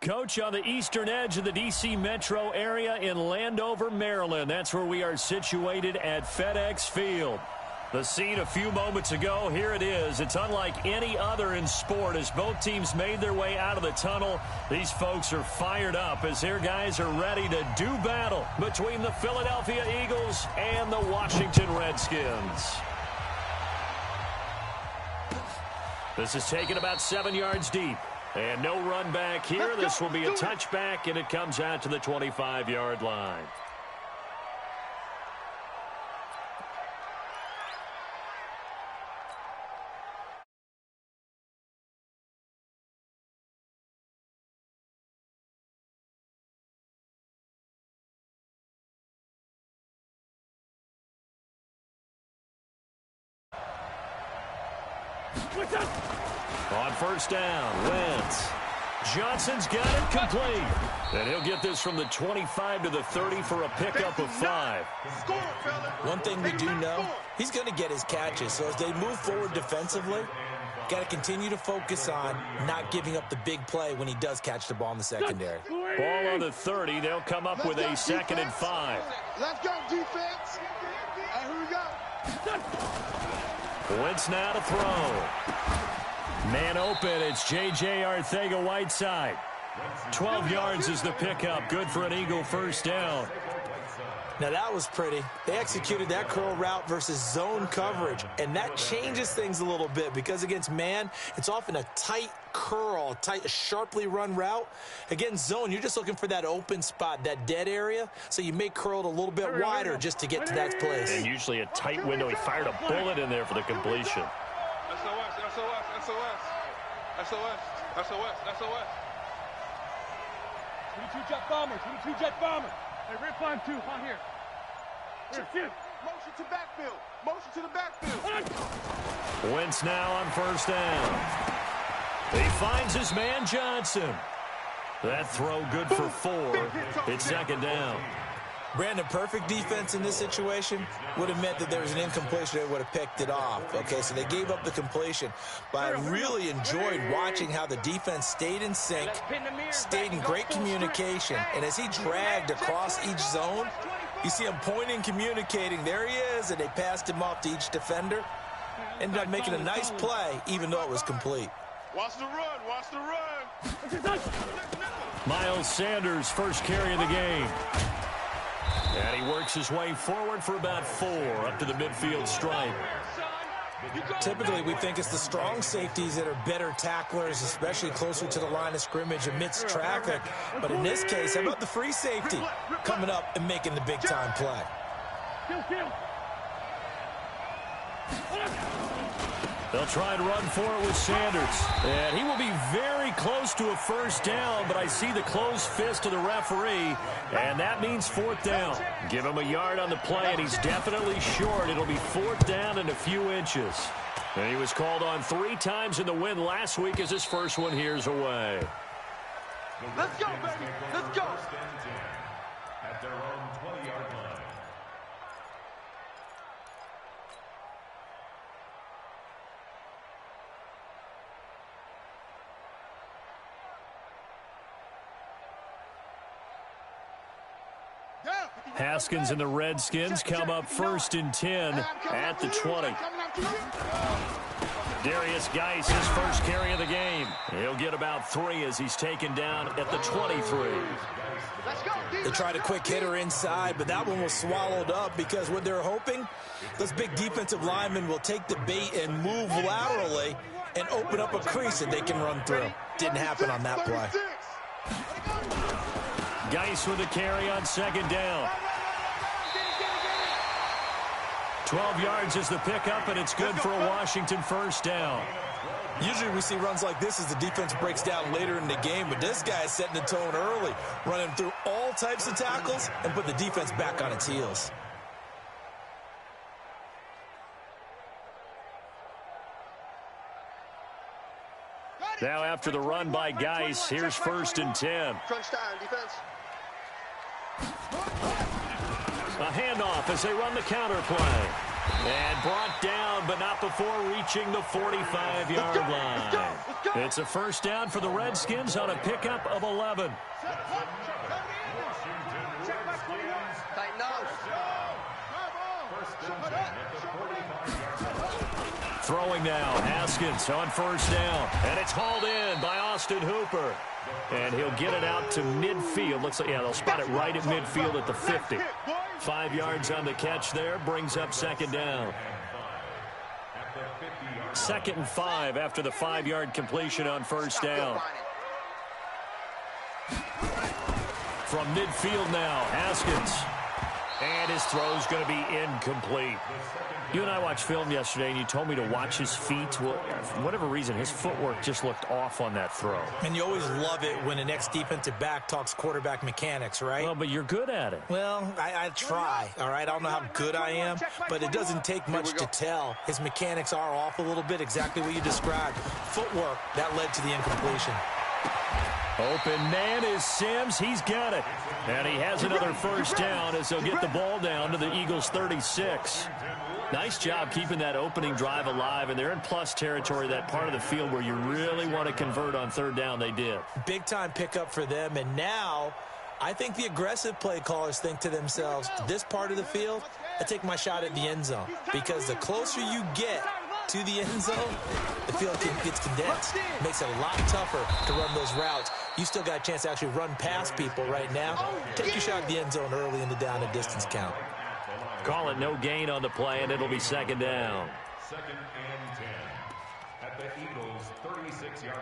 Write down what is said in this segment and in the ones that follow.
Coach, on the eastern edge of the D.C. metro area in Landover, Maryland. That's where we are situated at FedEx Field. The scene a few moments ago, here it is. It's unlike any other in sport as both teams made their way out of the tunnel. These folks are fired up as their guys are ready to do battle between the Philadelphia Eagles and the Washington Redskins. This is taken about 7 yards deep. And no run back here. This will be a touchback, and it comes out to the 25-yard line. On first down, Wentz. Johnson's got it complete. And he'll get this from the 25 to the 30 for a pickup of 5. One thing we do know, he's going to get his catches. So as they move forward defensively, got to continue to focus on not giving up the big play when he does catch the ball in the secondary. Ball on the 30. They'll come up with a 2nd and 5. Let's go, defense. Here we go. Wentz now to throw. Man open, it's J.J. Arcega-Whiteside. 12 yards is the pickup. Good for an Eagle first down. Now that was pretty. They executed that curl route versus zone coverage, and that changes things a little bit because against man, it's often a tight curl, tight, sharply run route. Against zone, you're just looking for that open spot, that dead area, so you may curl it a little bit wider just to get to that place. And usually a tight window. He fired a bullet in there for the completion. SOS, SOS, SOS, SOS, SOS, SOS. 22 jet bomber, 22 jet bomber. Hey, rip on 2, on here. Here. Motion to backfield. Motion to the backfield. Wentz now on first down. He finds his man Johnson. That throw good for 4. It's 2nd down. Brandon, perfect defense in this situation would have meant that there was an incompletion. They would have picked it off. Okay, so they gave up the completion. But I really enjoyed watching how the defense stayed in sync, stayed in great communication. And as he dragged across each zone, you see him pointing, communicating. There he is, and they passed him off to each defender. Ended up making a nice play, even though it was complete. Watch the run, watch the run. Miles Sanders, first carry of the game. And he works his way forward for about 4 up to the midfield stripe. Typically, we think it's the strong safeties that are better tacklers, especially closer to the line of scrimmage amidst traffic. But in this case, how about the free safety coming up and making the big-time play? They'll try and run for it with Sanders. And he will be very close to a first down, but I see the closed fist of the referee, and that means 4th down. Give him a yard on the play, and he's definitely short. It'll be 4th down and a few inches. And he was called on 3 times in the win last week as his first one here's away. Let's go, baby. Let's go. At their own 20-yard line. Haskins and the Redskins come up 1st and 10 at the 20. Darius Geis, his first carry of the game. He'll get about 3 as he's taken down at the 23. They tried a quick hitter inside, but that one was swallowed up because what they're hoping, those big defensive linemen will take the bait and move laterally and open up a crease that they can run through. Didn't happen on that play. Geis with a carry on 2nd down. 12 yards is the pickup, and it's good for a Washington first down. Usually we see runs like this as the defense breaks down later in the game, but this guy is setting the tone early, running through all types of tackles and put the defense back on its heels. Now after the run by Geis, here's 1st and 10. Crunch time, defense. A handoff as they run the counter play. And brought down, but not before reaching the 45-yard line. It's a first down for the Redskins on a pickup of 11. Throwing now, Haskins on first down. And it's hauled in by Austin Hooper. And he'll get it out to midfield. Looks like, yeah, they'll spot it right at midfield at the 50. 5 yards on the catch there, brings up second down. 2nd and 5 after the 5-yard completion on first down. From midfield now, Haskins. And his throw's going to be incomplete. You and I watched film yesterday, and you told me to watch his feet. Well, for whatever reason, his footwork just looked off on that throw. And you always love it when an ex-defensive back talks quarterback mechanics, right? Well, but you're good at it. Well, I try, all right? I don't know how good I am, but it doesn't take much to tell. His mechanics are off a little bit, exactly what you described. Footwork, that led to the incompletion. Open man is Sims. He's got it. And he has another first down as they'll get the ball down to the Eagles' 36. Nice job keeping that opening drive alive, and they're in plus territory, that part of the field where you really want to convert on third down. They did. Big-time pickup for them, and now I think the aggressive play callers think to themselves, this part of the field, I take my shot at the end zone, because the closer you get to the end zone, the field gets condensed. Makes it a lot tougher to run those routes. You still got a chance to actually run past people right now. Take your shot at the end zone early in the down and distance count. Call it no gain on the play, and it'll be second down. 2nd and 10 at the Eagles' 36-yard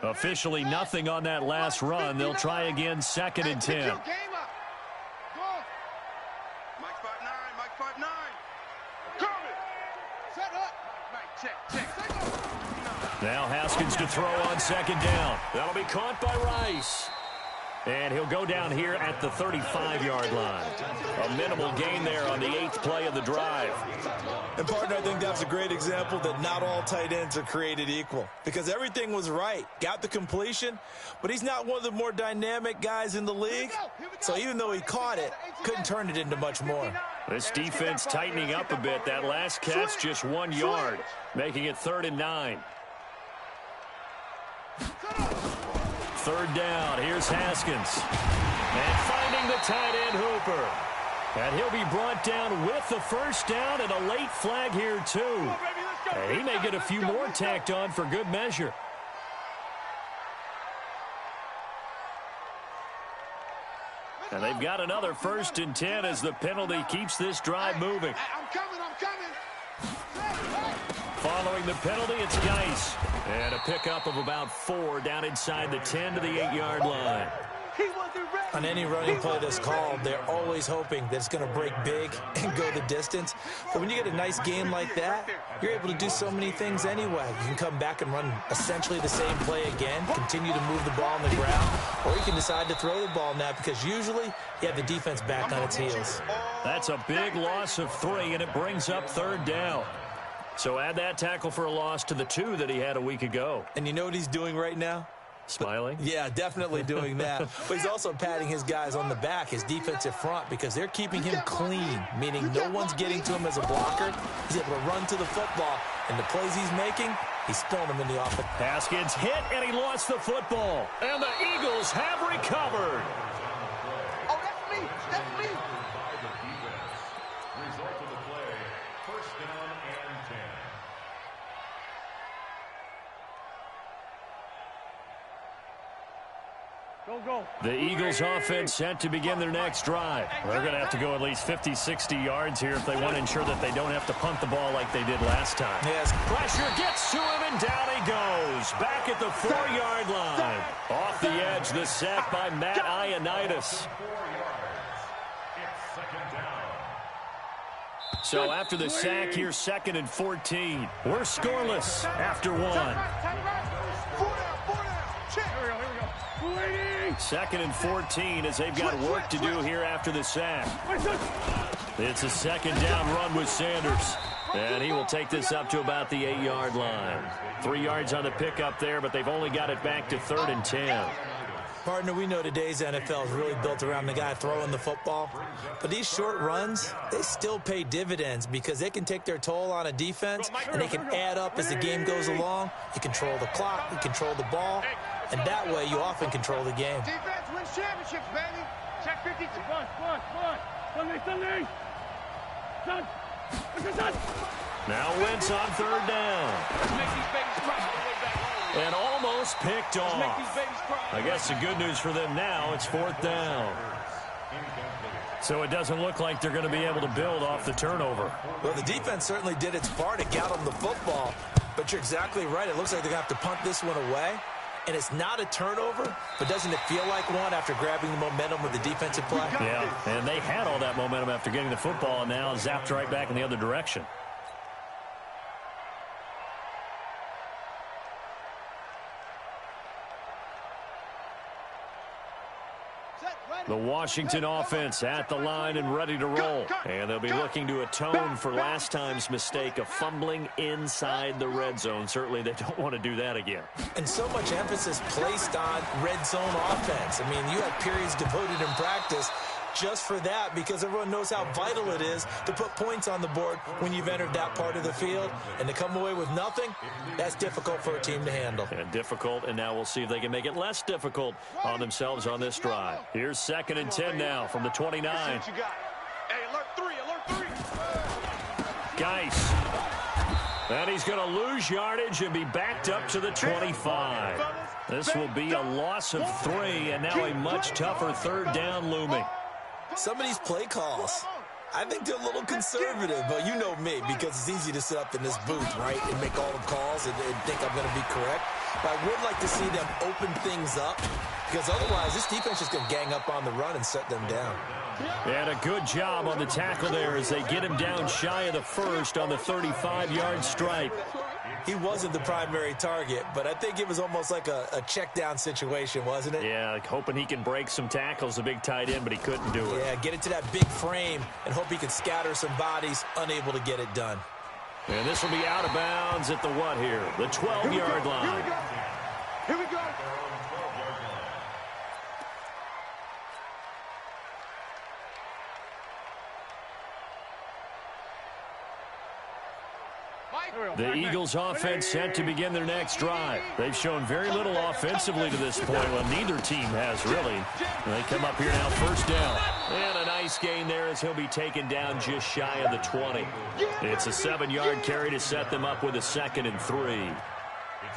line. Officially nothing on that last run. They'll try again, 2nd and 10. Mike 5'9", Mike 5'9". Coming. Set up. Mike, check. Now Haskins to throw on 2nd down. That'll be caught by Rice. And he'll go down here at the 35-yard line. A minimal gain there on the 8th play of the drive. And, partner, I think that's a great example that not all tight ends are created equal. Because everything was right. Got the completion, but he's not one of the more dynamic guys in the league. So even though he caught it, couldn't turn it into much more. This defense tightening up a bit. That last catch just 1 yard, making it 3rd and 9. 3rd down. Here's Haskins. And finding the tight end, Hooper. And he'll be brought down with the first down and a late flag here, too. And he may get a few more tacked on for good measure. And they've got another 1st and 10 as the penalty keeps this drive moving. I'm coming. Following the penalty, it's Geis. And a pickup of about 4 down inside the 10 to the 8-yard line. On any running play that's called, they're always hoping that it's going to break big and go the distance. But when you get a nice game like that, you're able to do so many things anyway. You can come back and run essentially the same play again, continue to move the ball on the ground, or you can decide to throw the ball now because usually you have the defense back on its heels. That's a big loss of 3, and it brings up 3rd down. So add that tackle for a loss to the 2 that he had a week ago. And you know what he's doing right now? Smiling? Yeah, definitely doing that. But he's also patting his guys on the back, his defensive front, because they're keeping him clean, meaning no one's getting to him as a blocker. He's able to run to the football, and the plays he's making, he's throwing them in the offense. Haskins hit, and he lost the football. And the Eagles have recovered. Oh, that's me. Result of the play, 1st down and 10. Go. The Eagles offense set to begin their next drive. They're going to have to go at least 50, 60 yards here if they want to ensure that they don't have to punt the ball like they did last time. Yes. Pressure gets to him, and down he goes. Back at the 4-yard line. Off the edge, the sack by Matt Ioannidis. 4 yards. It's 2nd down. So after the sack, here's 2nd and 14. We're scoreless after 1. 2nd and 14 as they've got work to do here after the sack. It's a 2nd down run with Sanders. And he will take this up to about the 8-yard line. 3 yards on the pickup there, but they've only got it back to 3rd and 10. Partner, we know today's NFL is really built around the guy throwing the football. But these short runs, they still pay dividends because they can take their toll on a defense, and they can add up as the game goes along. You control the clock, you control the ball, and that way you often control the game. Defense wins championships, baby. Check 50. Sunday. Now Wentz on third down. Let's make these babies cry on the way back home. And almost picked Let's make off. these babies cry. I guess the good news for them now, it's fourth down. So it doesn't look like they're going to be able to build off the turnover. Well, the defense certainly did its part to get them the football. But you're exactly right. It looks like they're going to have to punt this one away. And it's not a turnover, but doesn't it feel like one after grabbing the momentum with the defensive play? Yeah, and they had all that momentum after getting the football, and now zapped right back in the other direction. The Washington offense at the line and ready to roll. And they'll be looking to atone for last time's mistake of fumbling inside the red zone. Certainly they don't want to do that again. And so much emphasis placed on red zone offense. I mean, you have periods devoted in practice just for that because everyone knows how vital it is to put points on the board when you've entered that part of the field. And to come away with nothing, that's difficult for a team to handle. And difficult, and now we'll see if they can make it less difficult on themselves on this drive. Here's 2nd and 10 now from the 29. Hey, alert 3. Geis. And he's going to lose yardage and be backed up to the 25. This will be a loss of 3, and now a much tougher third down looming. Some of these play calls, I think they're a little conservative, but you know me, because it's easy to sit up in this booth, right, and make all the calls and think I'm going to be correct. But I would like to see them open things up, because otherwise this defense is going to gang up on the run and shut them down. And a good job on the tackle there as they get him down shy of the first on the 35-yard stripe. He wasn't the primary target, but I think it was almost like a check down situation, wasn't it? Yeah, like hoping he can break some tackles, a big tight end, but he couldn't do it. Yeah, get it to that big frame and hope he can scatter some bodies, unable to get it done. And this will be out of bounds at the what here? The 12-yard line. Here we go. The Eagles offense set to begin their next drive. They've shown very little offensively to this point. Well, neither team has really. They come up here now, first down. And a nice gain there as he'll be taken down just shy of the 20. It's a 7-yard carry to set them up with a 2nd and 3.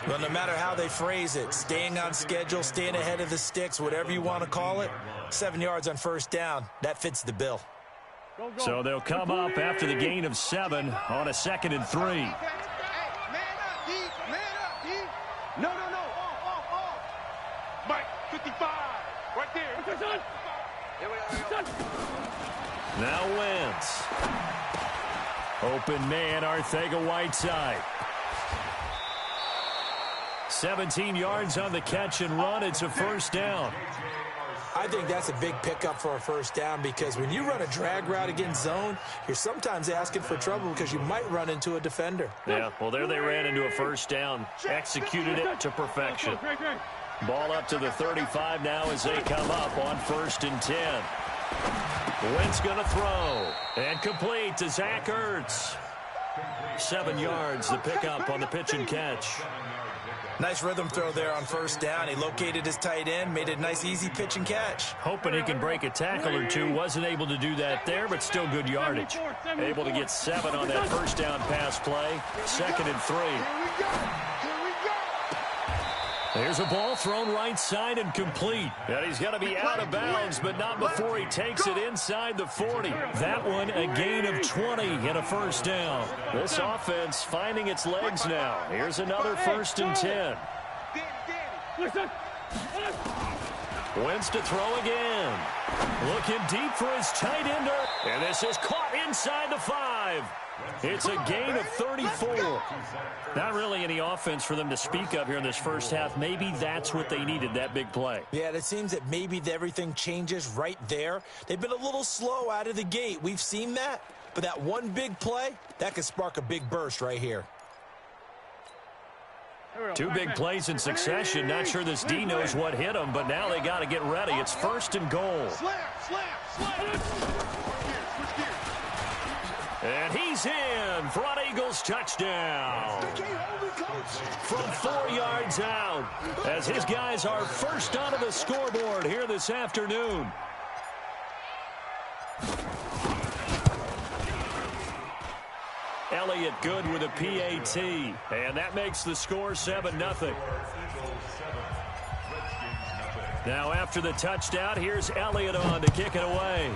Well, no matter how they phrase it, staying on schedule, staying ahead of the sticks, whatever you want to call it, 7 yards on first down, that fits the bill. So they'll come up after the gain of 7 on a 2nd and 3. Man up, D. No. Off. Mike, 55. Right there. Here we go. Now Wentz. Open man, Arcega-Whiteside. 17 yards on the catch and run. It's a first down. I think that's a big pickup for a first down because when you run a drag route against zone, you're sometimes asking for trouble because you might run into a defender. Yeah, well, there they ran into a first down. Executed it to perfection. Ball up to the 35 now as they come up on 1st and 10. Wentz going to throw. And complete to Zach Ertz. 7 yards, the pickup on the pitch and catch. Nice rhythm throw there on first down. He located his tight end, made a nice easy pitch and catch. Hoping he can break a tackle or two. Wasn't able to do that there, but still good yardage. Able to get 7 on that first down pass play. 2nd and 3. There's a ball thrown right side and complete. And he's going to be out of bounds, but not before he takes it inside the 40. That one a gain of 20 and a first down. This offense finding its legs now. Here's another 1st and 10. Wentz to throw again. Looking deep for his tight ender. And this is caught inside the 5. It's a gain of 34. Not really any offense for them to speak of here in this first half. Maybe that's what they needed, that big play. Yeah, it seems that maybe everything changes right there. They've been a little slow out of the gate. We've seen that. But that one big play, that could spark a big burst right here. Two big plays in succession. Not sure this D knows what hit him, but now they got to get ready. It's 1st and goal. And he's in. Front Eagles touchdown. From 4 yards out, as his guys are first onto the scoreboard here this afternoon. Elliott good with a PAT, and that makes the score 7-0. Now after the touchdown, here's Elliott on to kick it away.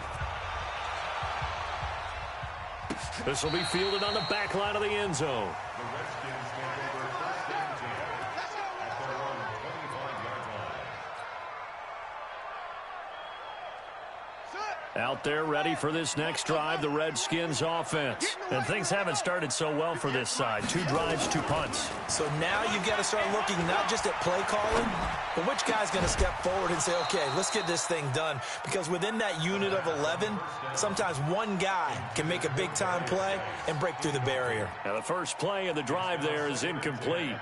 This will be fielded on the back line of the end zone. Out there ready for this next drive, the Redskins offense. And things haven't started so well for this side. 2 drives, 2 punts. So now you've got to start looking not just at play calling, but which guy's going to step forward and say, okay, let's get this thing done. Because within that unit of 11, sometimes one guy can make a big-time play and break through the barrier. Now the first play of the drive there is incomplete.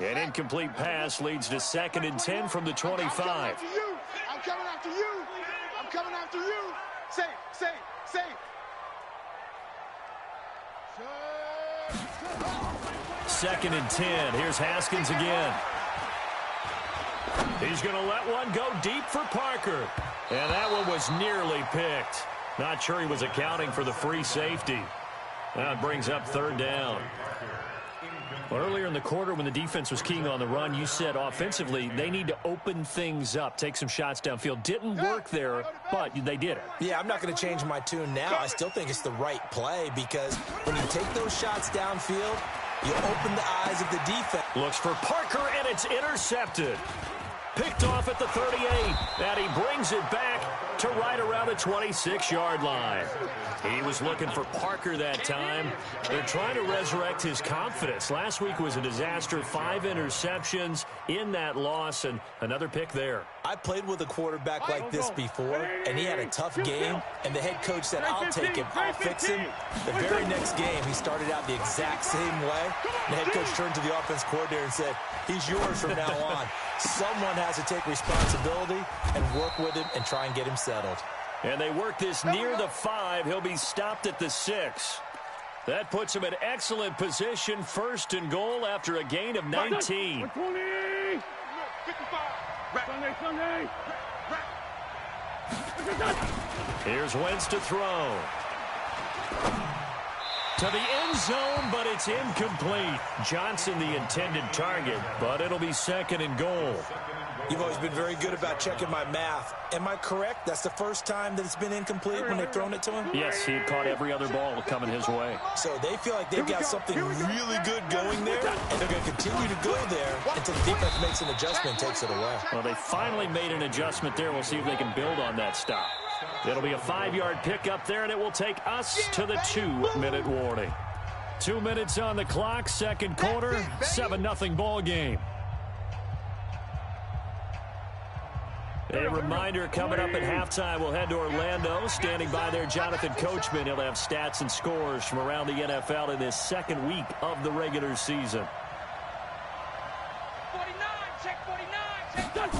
An incomplete pass leads to 2nd and 10 from the 25. I'm coming after you. I'm coming after you. Safe. 2nd and 10. Here's Haskins again. He's going to let one go deep for Parker. And that one was nearly picked. Not sure he was accounting for the free safety. That brings up 3rd down. Well, earlier in the quarter when the defense was keying on the run, you said offensively they need to open things up, take some shots downfield. Didn't work there, but they did it. Yeah, I'm not going to change my tune now. I still think it's the right play because when you take those shots downfield, you open the eyes of the defense. Looks for Parker, and it's intercepted. Picked off at the 38, and he brings it back to right around the 26-yard line. He was looking for Parker that time. They're trying to resurrect his confidence. Last week was a disaster, 5 interceptions in that loss, and another pick there. I played with a quarterback like this before, and he had a tough game, and the head coach said, I'll take him, I'll fix him. The very next game, he started out the exact same way. The head coach turned to the offense coordinator and said, he's yours from now on. Someone has to take responsibility and work with him and try and get him settled. And they work this near the 5. He'll be stopped at the 6. That puts him in excellent position, 1st and goal after a gain of 19. 20. 55. Sunday. Here's Wentz to throw. To the end zone, but it's incomplete. Johnson the intended target, but it'll be 2nd and goal. You've always been very good about checking my math. Am I correct? That's the first time that it's been incomplete when they've thrown it to him? Yes, he caught every other ball coming his way. So they feel like they've got something really good going there, and they're going to continue to go there until the defense makes an adjustment and takes it away. Well, they finally made an adjustment there. We'll see if they can build on that stop. It'll be a 5-yard pickup there, and it will take us to the 2-minute warning. 2 minutes on the clock, 2nd quarter, 7-0 ball game. A reminder coming up at halftime, we'll head to Orlando. Standing by there, Jonathan Coachman. He'll have stats and scores from around the NFL in this 2nd week of the regular season. 49, check 49, check.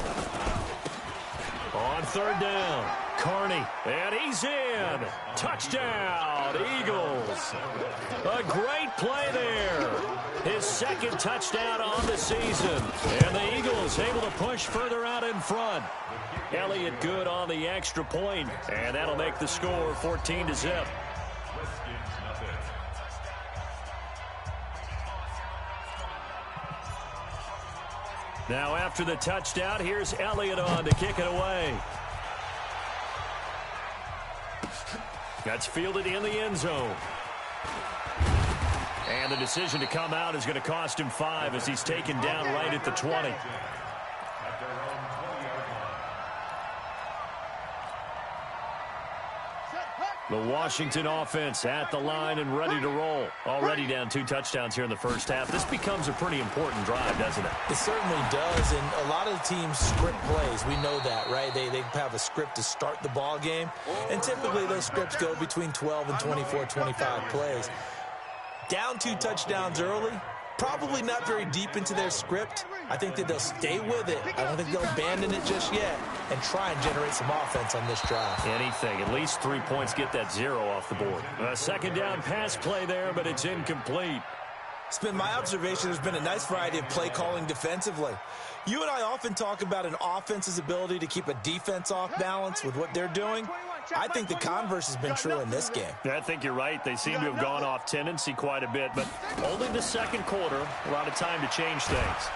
On 3rd down, Carney, and he's in. Touchdown, Eagles. A great play there. His 2nd touchdown on the season. And the Eagles able to push further out in front. Elliott good on the extra point, and that'll make the score 14-0. Now after the touchdown, here's Elliott on to kick it away. That's fielded in the end zone. And the decision to come out is going to cost him 5 as he's taken down right at the 20. The Washington offense at the line and ready to roll. Already down 2 touchdowns here in the first half. This becomes a pretty important drive, doesn't it? It certainly does, and a lot of the teams script plays. We know that, right? They have a script to start the ball game, and typically those scripts go between 12 and 24, 25 plays. Down 2 touchdowns early, probably not very deep into their script. I think that they'll stay with it. I don't think they'll abandon it just yet and try and generate some offense on this drive. Anything. At least 3 points, get that 0 off the board. A second down pass play there, but it's incomplete. It's been my observation there's been a nice variety of play calling defensively. You and I often talk about an offense's ability to keep a defense off balance with what they're doing. I think the converse has been true in this game. I think you're right. They seem to have gone off tendency quite a bit, but only the second quarter, a lot of time to change things.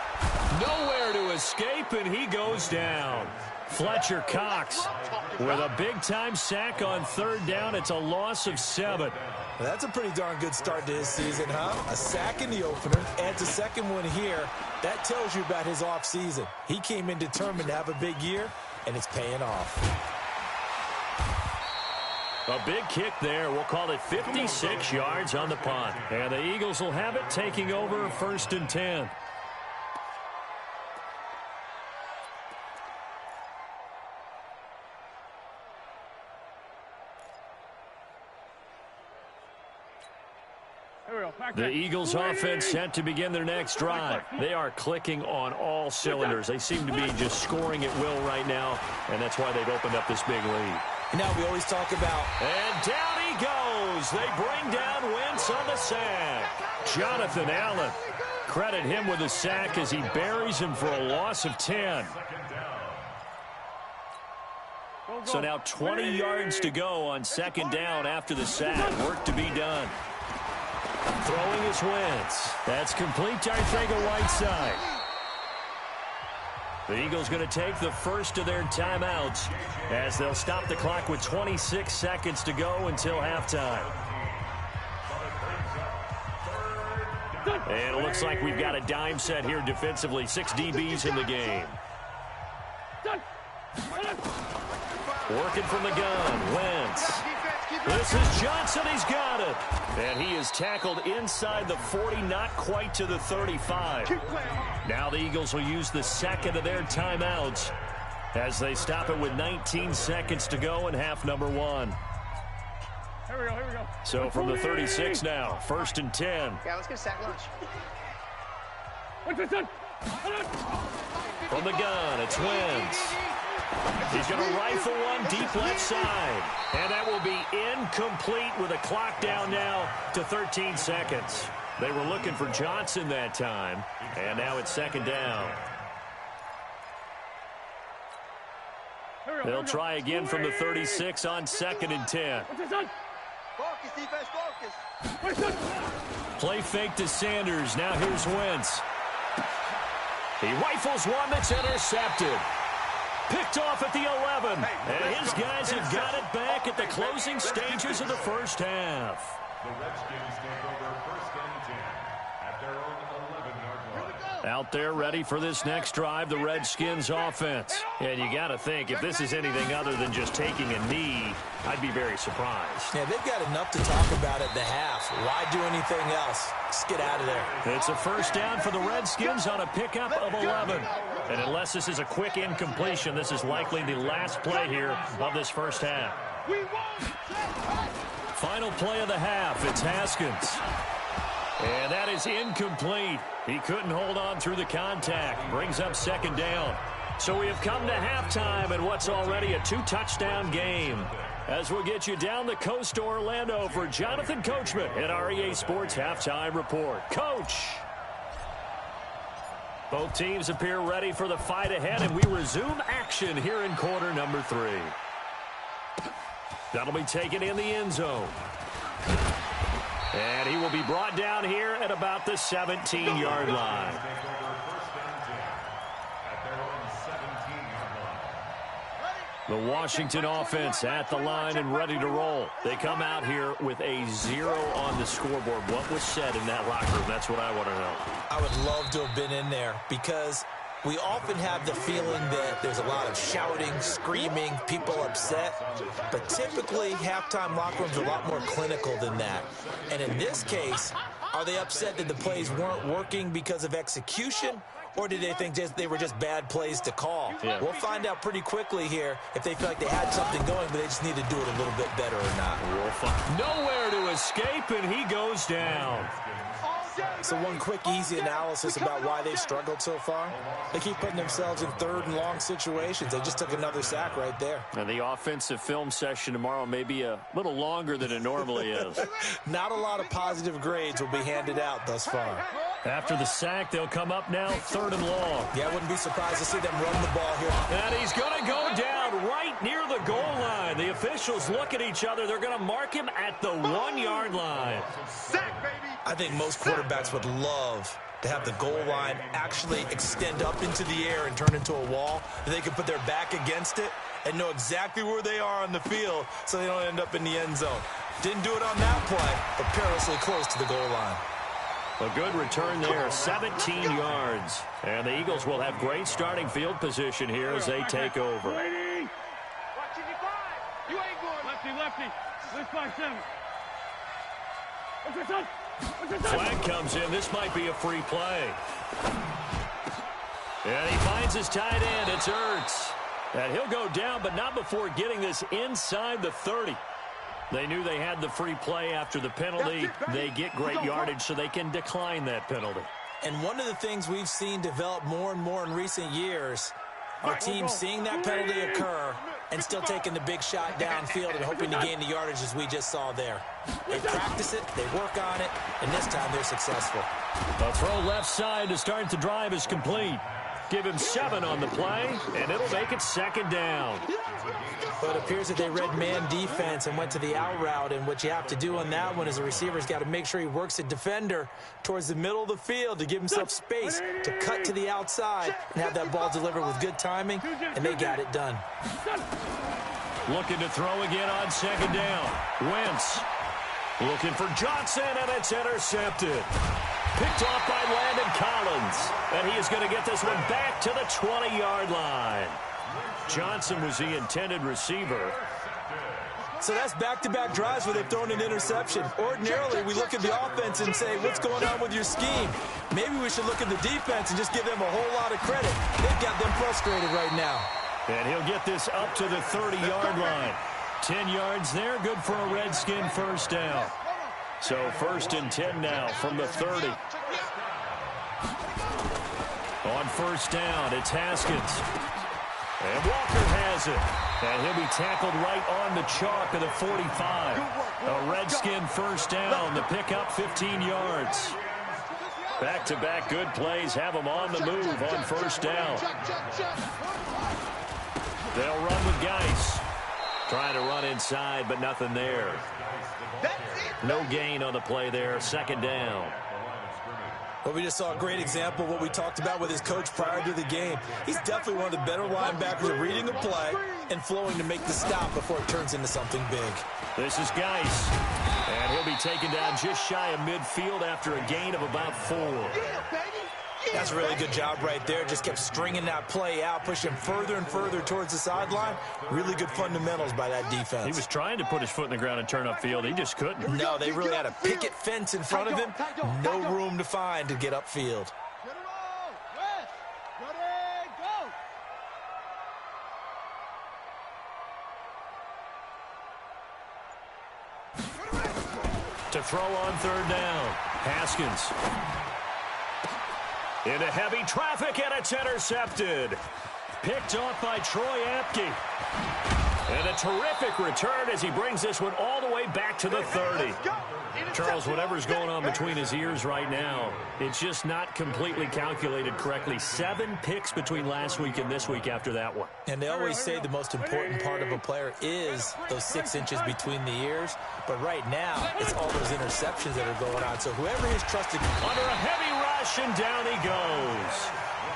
Nowhere to escape, and he goes down. Fletcher Cox with a big-time sack on third down. It's a loss of 7. Well, that's a pretty darn good start to his season, huh? A sack in the opener, adds a second one here. That tells you about his offseason. He came in determined to have a big year, and it's paying off. A big kick there. We'll call it 56 yards on the punt. And the Eagles will have it, taking over 1st and 10. The Eagles offense set to begin their next drive. They are clicking on all cylinders. They seem to be just scoring at will right now, and that's why they've opened up this big lead. Now we always talk about... And down he goes. They bring down Wentz on the sack. Jonathan Allen. Credit him with a sack as he buries him for a loss of 10. So now 20 yards to go on second down after the sack. Work to be done. Throwing is Wentz. That's complete to Arcega-Whiteside. The Eagles going to take the first of their timeouts as they'll stop the clock with 26 seconds to go until halftime. And it looks like we've got a dime set here defensively. 6 DBs in the game. Working from the gun, Wentz. This is Johnson, he's got it. And he is tackled inside the 40, not quite to the 35. Now the Eagles will use the second of their timeouts as they stop it with 19 seconds to go in half number 1. Here we go. So from the 36 now, 1st and 10. Yeah, let's get a sack lunch. From the gun, it's Wentz. He's going to rifle one deep left side. And that will be incomplete with a clock down now to 13 seconds. They were looking for Johnson that time. And now it's second down. They'll try again from the 36 on 2nd and 10. Focus, defense, focus. Play fake to Sanders. Now here's Wentz. He rifles one that's intercepted. Picked off at the 11. And his guys have got it back at the closing stages of the first half. The Redskins take over 1st and 10 at their own 11-yard line. Out there ready for this next drive, the Redskins offense. And you got to think, if this is anything other than just taking a knee, I'd be very surprised. Yeah, they've got enough to talk about at the half. Why do anything else? Just get out of there. It's a first down for the Redskins on a pickup of 11. And unless this is a quick incompletion, this is likely the last play here of this first half. Final play of the half, it's Haskins. And that is incomplete. He couldn't hold on through the contact. Brings up second down. So we have come to halftime in what's already a 2-touchdown game. As we'll get you down the coast to Orlando for Jonathan Coachman at our EA Sports Halftime Report. Coach! Both teams appear ready for the fight ahead, and we resume action here in quarter number 3. That'll be taken in the end zone. And he will be brought down here at about the 17-yard line. The Washington offense at the line and ready to roll. They come out here with a 0 on the scoreboard. What was said in that locker room? That's what I want to know. I would love to have been in there because we often have the feeling that there's a lot of shouting, screaming, people upset. But typically, halftime locker rooms are a lot more clinical than that. And in this case, are they upset that the plays weren't working because of execution? Or did they think they were just bad plays to call? Yeah. We'll find out pretty quickly here if they feel like they had something going, but they just need to do it a little bit better or not. Nowhere to escape, and he goes down. So one quick, easy analysis about why they've struggled so far. They keep putting themselves in third and long situations. They just took another sack right there. And the offensive film session tomorrow may be a little longer than it normally is. Not a lot of positive grades will be handed out thus far. After the sack, they'll come up now third and long. Yeah, I wouldn't be surprised to see them run the ball here. And he's going to go down right near the goal line. The officials look at each other. They're going to mark him at the 1-yard line. Sack, baby. I think most quarterbacks would love to have the goal line actually extend up into the air and turn into a wall. They can put their back against it and know exactly where they are on the field so they don't end up in the end zone. Didn't do it on that play, but perilously close to the goal line. A good return there, 17 yards. And the Eagles will have great starting field position here as they take over. You ain't going. Lefty. Let's 5-7. Flag comes in. This might be a free play. And he finds his tight end. It's Ertz. And he'll go down, but not before getting this inside the 30. They knew they had the free play after the penalty. They get great yardage so they can decline that penalty. And one of the things we've seen develop more and more in recent years are teams seeing that penalty occur and still taking the big shot downfield and hoping to gain the yardage as we just saw there. They practice it, they work on it, and this time they're successful. A throw left side to start the drive is complete. Give him 7 on the play, and it'll make it second down. But it appears that they read man defense and went to the out route, and what you have to do on that one is the receiver's got to make sure he works a defender towards the middle of the field to give himself space to cut to the outside and have that ball delivered with good timing, and they got it done. Looking to throw again on second down. Wentz looking for Johnson, and it's intercepted. Picked off by Landon Collins. And he is going to get this one back to the 20-yard line. Johnson was the intended receiver. So that's back-to-back drives where they've thrown an interception. Ordinarily, we look at the offense and say, what's going on with your scheme? Maybe we should look at the defense and just give them a whole lot of credit. They've got them frustrated right now. And he'll get this up to the 30-yard line. 10 yards there, good for a Redskin first down. So 1st and 10 now from the 30. On first down, it's Haskins. And Walker has it. And he'll be tackled right on the chalk of the 45. A Redskin first down, the pickup 15 yards. Back-to-back good plays have them on the move on first down. They'll run with Geis. Trying to run inside, but nothing there. No gain on the play there, second down. Well, we just saw a great example of what we talked about with his coach prior to the game. He's definitely one of the better linebackers at reading a play and flowing to make the stop before it turns into something big. This is Geis. And he'll be taken down just shy of midfield after a gain of about 4. That's a really good job right there. Just kept stringing that play out, pushing him further and further towards the sideline. Really good fundamentals by that defense. He was trying to put his foot in the ground and turn upfield. He just couldn't. No, they really had a picket fence in front of him. No room to find to get upfield. To throw on third down, Haskins. Into heavy traffic, and it's intercepted. Picked off by Troy Apke. And a terrific return as he brings this one all the way back to the 30. Charles, whatever's going on between his ears right now, it's just not completely calculated correctly. 7 picks between last week and this week after that one. And they always say the most important part of a player is those 6 inches between the ears. But right now, it's all those interceptions that are going on. So whoever he's trusted. Under a heavy rush, and down he goes.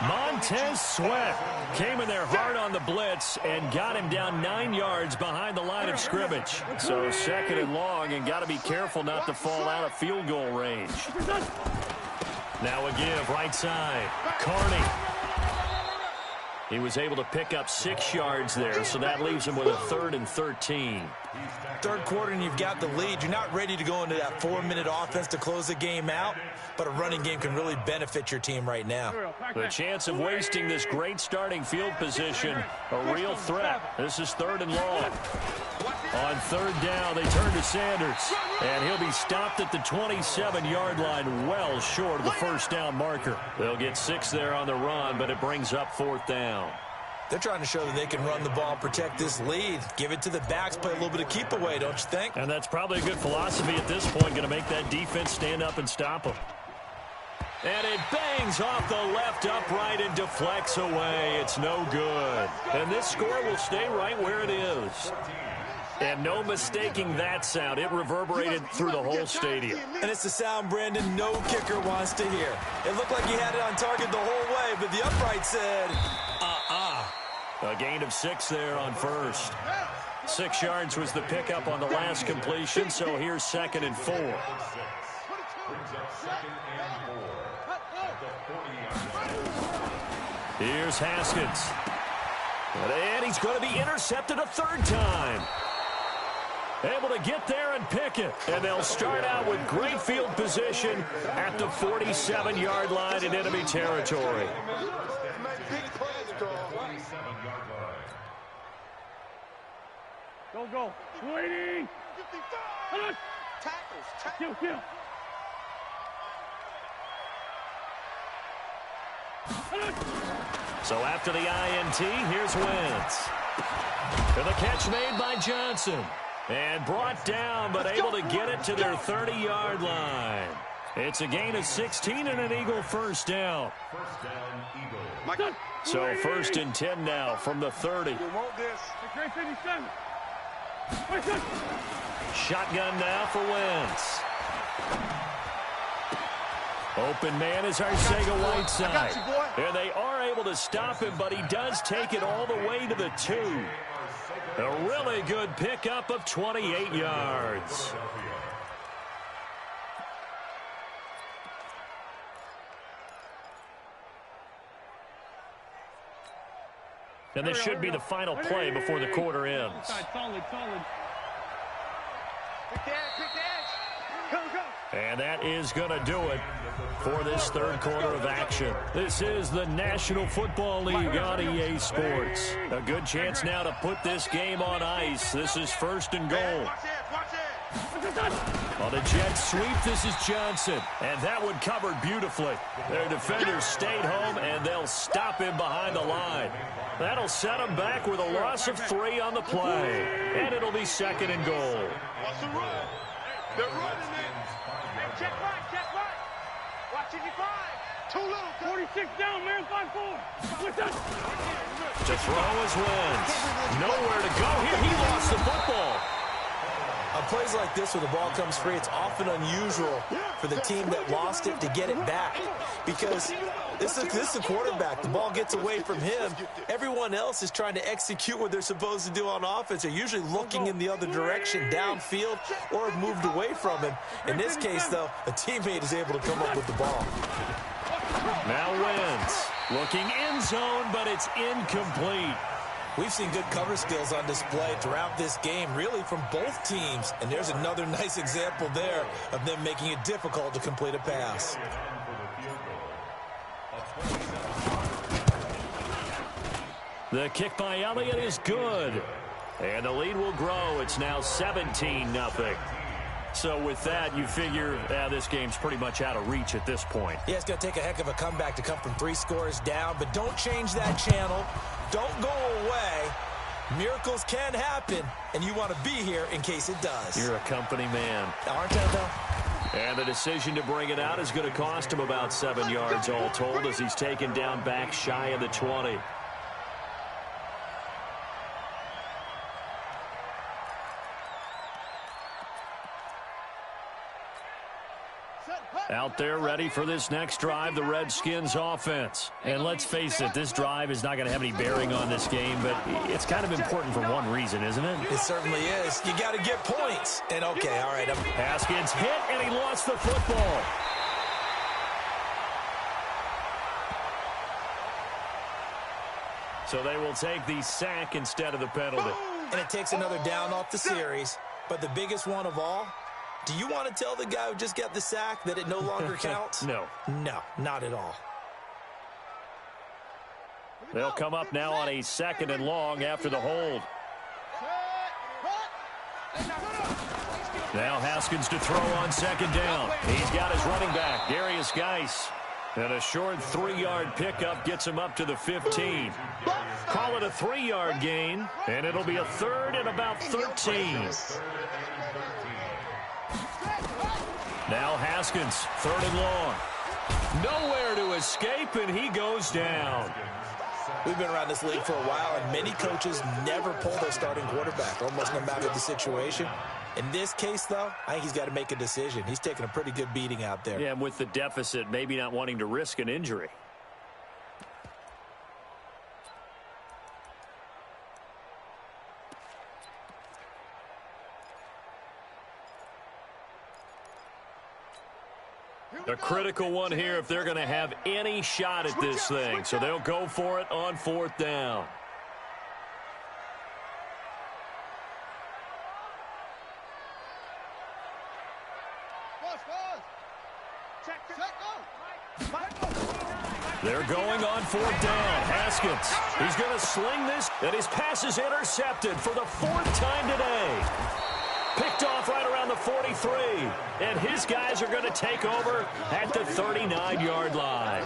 Montez Sweat came in there hard on the blitz and got him down 9 yards behind the line of scrimmage. So second and long, and got to be careful not to fall out of field goal range. Now a give, right side. Carney. He was able to pick up 6 yards there, so that leaves him with a 3rd and 13. Third quarter, and you've got the lead. You're not ready to go into that 4-minute offense to close the game out, but a running game can really benefit your team right now. The chance of wasting this great starting field position, a real threat. This is 3rd and long. On third down, they turn to Sanders. And he'll be stopped at the 27-yard line, well short of the first down marker. They'll get 6 there on the run, but it brings up 4th down. They're trying to show that they can run the ball and protect this lead. Give it to the backs, play a little bit of keep away, don't you think? And that's probably a good philosophy at this point, going to make that defense stand up and stop them. And it bangs off the left upright and deflects away. It's no good. And this score will stay right where it is. And no mistaking that sound. It reverberated through the whole stadium. And it's the sound, Brandon, no kicker wants to hear. It looked like he had it on target the whole way, but the upright said, A gain of 6 there on first. 6 yards was the pickup on the last completion, so here's 2nd and 4. Brings up 2nd and 4 at the 40-yard line. Here's Haskins. And he's going to be intercepted a 3rd time. Able to get there and pick it. And they'll start out with great field position at the 47-yard line in enemy territory. Go. Waiting. Tackles. Kill. So after the INT, here's Wentz. And the catch made by Johnson. And brought down, but able to get it to their 30-yard line. It's a gain of 16 and an Eagle first down. First down, Eagle. So 1st and 10 now from the 30. You want this? Great 57. Shotgun now for Wentz. Open man is Arcega-Whiteside. And they are able to stop him, but he does take it all the way to the 2. A really good pickup of 28 yards. And this should be the final play before the quarter ends. Solid. Quick edge. Go. And that is going to do it for this 3rd quarter of action. This is the National Football League on EA Sports. A good chance now to put this game on ice. This is 1st and goal. Watch it. On a jet sweep, this is Johnson. And that one covered beautifully. Their defenders stayed home, and they'll stop him behind the line. That'll set him back with a loss of 3 on the play. And it'll be 2nd and goal. What's the run? They're running it. Check right. Watch it, you 5. Too little. 46 down, man. 5-4. What's that? To throw is Wentz. Nowhere to go here. He lost the football. On plays like this where the ball comes free, it's often unusual for the team that lost it to get it back. Because this is a quarterback. The ball gets away from him. Everyone else is trying to execute what they're supposed to do on offense. They're usually looking in the other direction, downfield, or have moved away from him. In this case, though, a teammate is able to come up with the ball. Now Wentz looking end zone, but it's incomplete. We've seen good cover skills on display throughout this game, really from both teams. And there's another nice example there of them making it difficult to complete a pass. The kick by Elliott is good. And the lead will grow. It's now 17-0. So with that, you figure this game's pretty much out of reach at this point. Yeah, it's going to take a heck of a comeback to come from 3 scores down. But don't change that channel. Don't go away. Miracles can happen, and you want to be here in case it does. You're a company man. Aren't I, though? And the decision to bring it out is going to cost him about 7 yards all told as he's taken down back shy of the 20. Out there ready for this next drive, the Redskins offense. And let's face it, this drive is not going to have any bearing on this game, but it's kind of important for one reason, isn't it? It certainly is. You got to get points. And okay, all right. Haskins hit, and he lost the football. So they will take the sack instead of the penalty. And it takes another down off the series. But the biggest one of all, do you want to tell the guy who just got the sack that it no longer counts? No. No, not at all. They'll come up now on a 2nd and long after the hold. Now Haskins to throw on second down. He's got his running back, Darius Geis. And a short 3-yard pickup gets him up to the 15. Call it a 3-yard gain, and it'll be a third and about 13. Now Haskins, third and long. Nowhere to escape, and he goes down. We've been around this league for a while, and many coaches never pull their starting quarterback, almost no matter the situation. In this case, though, I think he's got to make a decision. He's taking a pretty good beating out there. Yeah, and with the deficit, maybe not wanting to risk an injury. A critical one here if they're going to have any shot at this thing. So they'll go for it on fourth down. They're going on fourth down. Haskins, he's going to sling this, and his pass is intercepted for the 4th time today. Picked off right around the 43, and his guys are going to take over at the 39-yard line.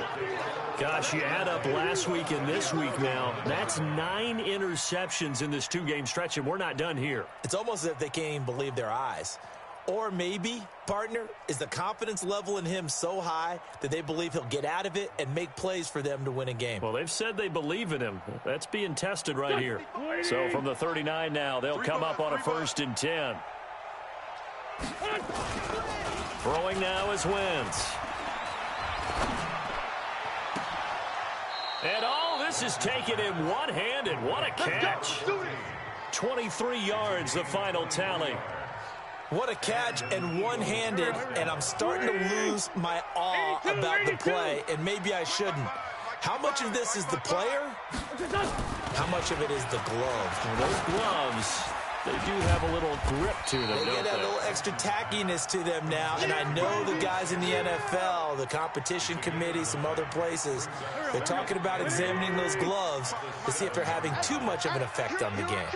Gosh, you add up last week and this week now, that's 9 interceptions in this 2-game stretch, and we're not done here. It's almost as if they can't even believe their eyes. Or maybe, partner, is the confidence level in him so high that they believe he'll get out of it and make plays for them to win a game. Well, they've said they believe in him. That's being tested right here. So from the 39 now, they'll come up on a 1st and 10. Throwing now is Wentz. And all this is taken in one-handed. What a catch. 23 yards, the final tally. What a catch and one-handed, and I'm starting to lose my awe about the play, and maybe I shouldn't. How much of this is the player? How much of it is the glove? Well, those gloves, they do have a little grip to them, They don't get that they? little extra tackiness to them now, and I know the guys in the NFL, the competition committee, some other places, they're talking about examining those gloves to see if they're having too much of an effect on the game.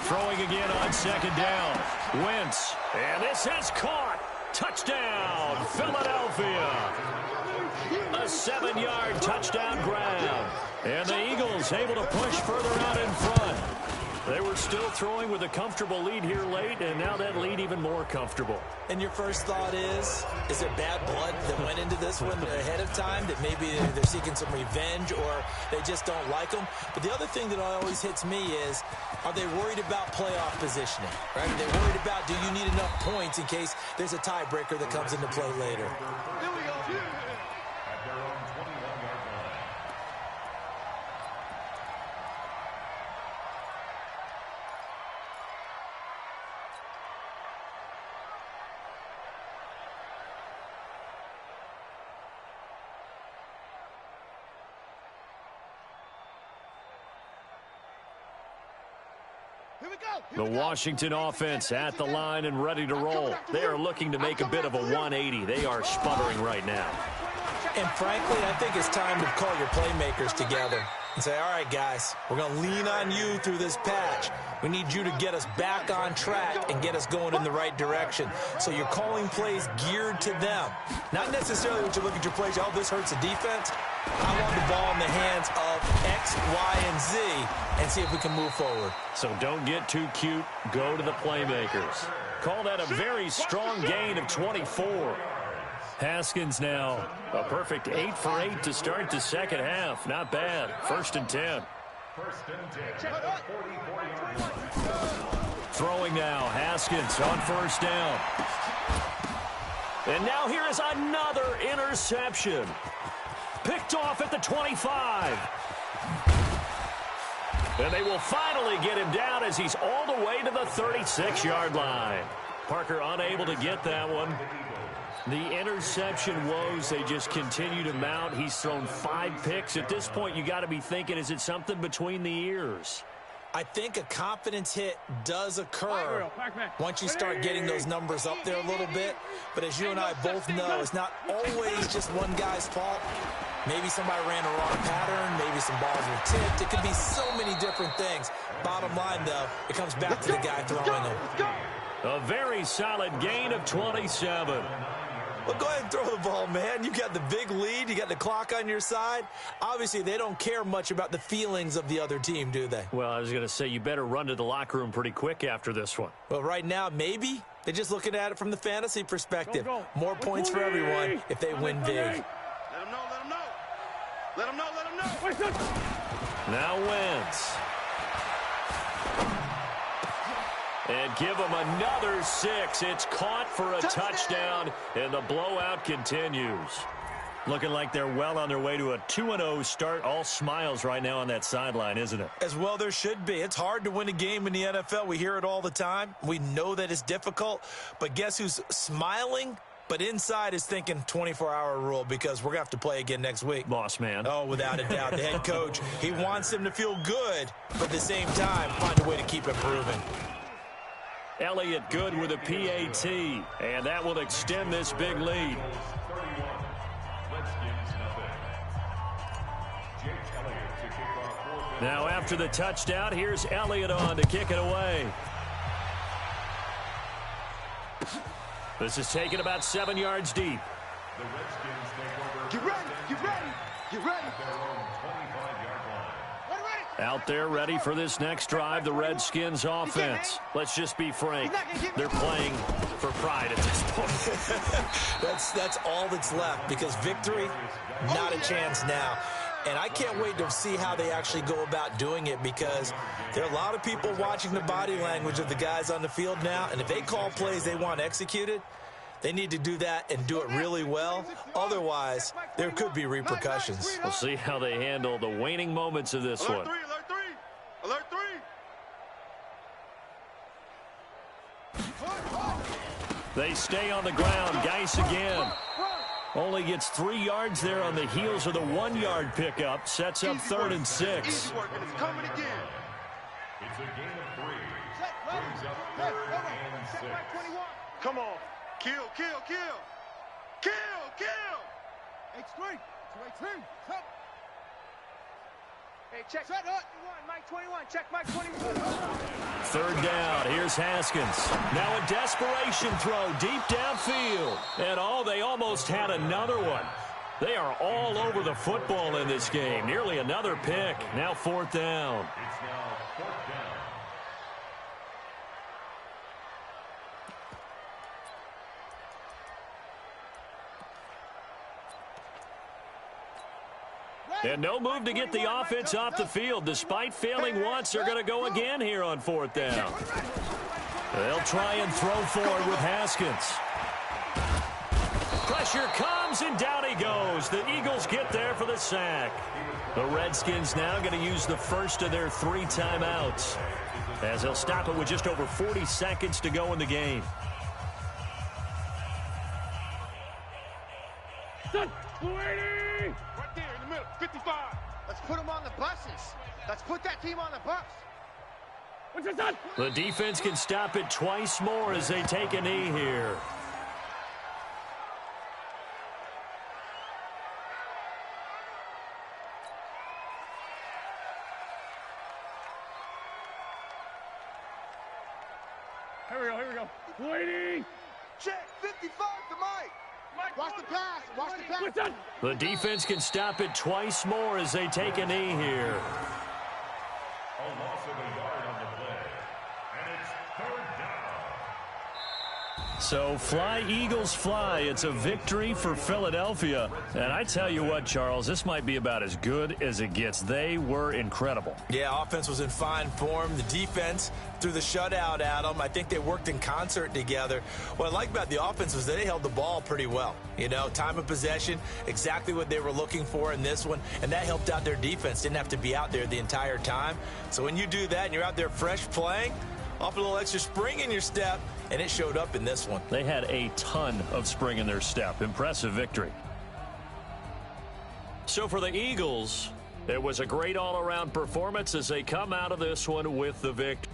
Throwing again on second down. Wentz. And this is caught. Touchdown, Philadelphia. A 7-yard touchdown grab. And the Eagles able to push further out in front. They were still throwing with a comfortable lead here late, and now that lead even more comfortable. And your first thought is there bad blood that went into this one ahead of time, that maybe they're seeking some revenge or they just don't like them? But the other thing that always hits me is, are they worried about playoff positioning? Right? Are they worried about, do you need enough points in case there's a tiebreaker that comes into play later? The Washington offense at the line and ready to roll. They are looking to make a bit of a 180. They are sputtering right now. And frankly, I think it's time to call your playmakers together and say, all right, guys, we're going to lean on you through this patch. We need you to get us back on track and get us going in the right direction. So you're calling plays geared to them. Not necessarily when you look at your plays, oh, this hurts the defense. I want the ball in the hands of X, Y, and Z and see if we can move forward. So don't get too cute. Go to the playmakers. Call that a very strong gain of 24. Haskins now a perfect 8 for 8 to start the second half. Not bad. 1st and 10. Throwing now. Haskins on 1st down. And now here is another interception. Picked off at the 25. And they will finally get him down as he's all the way to the 36-yard line. Parker unable to get that one. The interception woes, they just continue to mount. He's thrown 5 picks. At this point, you got to be thinking, is it something between the ears? I think a confidence hit does occur once you start getting those numbers up there a little bit. But as you and I both know, it's not always just one guy's fault. Maybe somebody ran a wrong pattern. Maybe some balls were tipped. It could be so many different things. Bottom line, though, it comes back to the guy throwing them. A very solid gain of 27. Well, go ahead and throw the ball, man. You got the big lead. You got the clock on your side. Obviously, they don't care much about the feelings of the other team, do they? Well, I was going to say, you better run to the locker room pretty quick after this one. Well, right now, maybe. They're just looking at it from the fantasy perspective. More points for everyone if they win big. Let them know, let them know. Let them know, let them know. Now Wentz. And give them another 6. It's caught for a touchdown, and the blowout continues. Looking like they're well on their way to a 2-0 start. All smiles right now on that sideline, isn't it? As well there should be. It's hard to win a game in the NFL. We hear it all the time. We know that it's difficult. But guess who's smiling? But inside is thinking 24-hour rule because we're going to have to play again next week. Boss man. Oh, without a doubt. The head coach, he wants them to feel good, but at the same time, find a way to keep improving. Elliott good with a PAT, and that will extend this big lead. Now after the touchdown, here's Elliott on to kick it away. This is taken about 7 yards deep. Get ready, get ready, get ready. Out there ready for this next drive, the Redskins offense. Let's just be frank. They're playing for pride at this point. That's all that's left because victory, not a chance now. And I can't wait to see how they actually go about doing it because there are a lot of people watching the body language of the guys on the field now. And if they call plays they want executed, they need to do that and do it really well. Otherwise, there could be repercussions. We'll see how they handle the waning moments of this one. Alert 3, alert 3, alert 3. They stay on the ground. Geis again. Only gets 3 yards there on the heels of the 1-yard pickup. Sets up 3rd and 6. Easy work, and it's coming again. It's a gain of 3. Brings up 3rd and 6. Come on. Kill, kill, kill. Kill, kill. H3. 2-8-2. Hey, check. Set up. Mike 21. Check Mike 21. 3rd down. Here's Haskins. Now a desperation throw deep downfield. And they almost had another one. They are all over the football in this game. Nearly another pick. Now 4th down. It's now 4th down. And no move to get the offense off the field. Despite failing once, they're going to go again here on 4th down. They'll try and throw forward with Haskins. Pressure comes, and down he goes. The Eagles get there for the sack. The Redskins now going to use the first of their 3 timeouts, as they'll stop it with just over 40 seconds to go in the game. Right there in the middle, 55. Let's put them on the buses. Let's put that team on the bus. What's your son? The defense can stop it twice more as they take a knee here. Here we go. Waiting. Check, 55 to Mike. Watch the pass. Watch the pass. The defense can stop it twice more as they take a knee here. A loss of a yard on the play. And it's 3rd down. So fly, Eagles, fly. It's a victory for Philadelphia. And I tell you what, Charles, this might be about as good as it gets. They were incredible. Yeah, offense was in fine form. The defense threw the shutout at them. I think they worked in concert together. What I like about the offense was that they held the ball pretty well. You know, time of possession, exactly what they were looking for in this one, and that helped out their defense. Didn't have to be out there the entire time. So when you do that and you're out there fresh playing, off a little extra spring in your step, and it showed up in this one. They had a ton of spring in their step. Impressive victory. So for the Eagles, it was a great all-around performance as they come out of this one with the victory.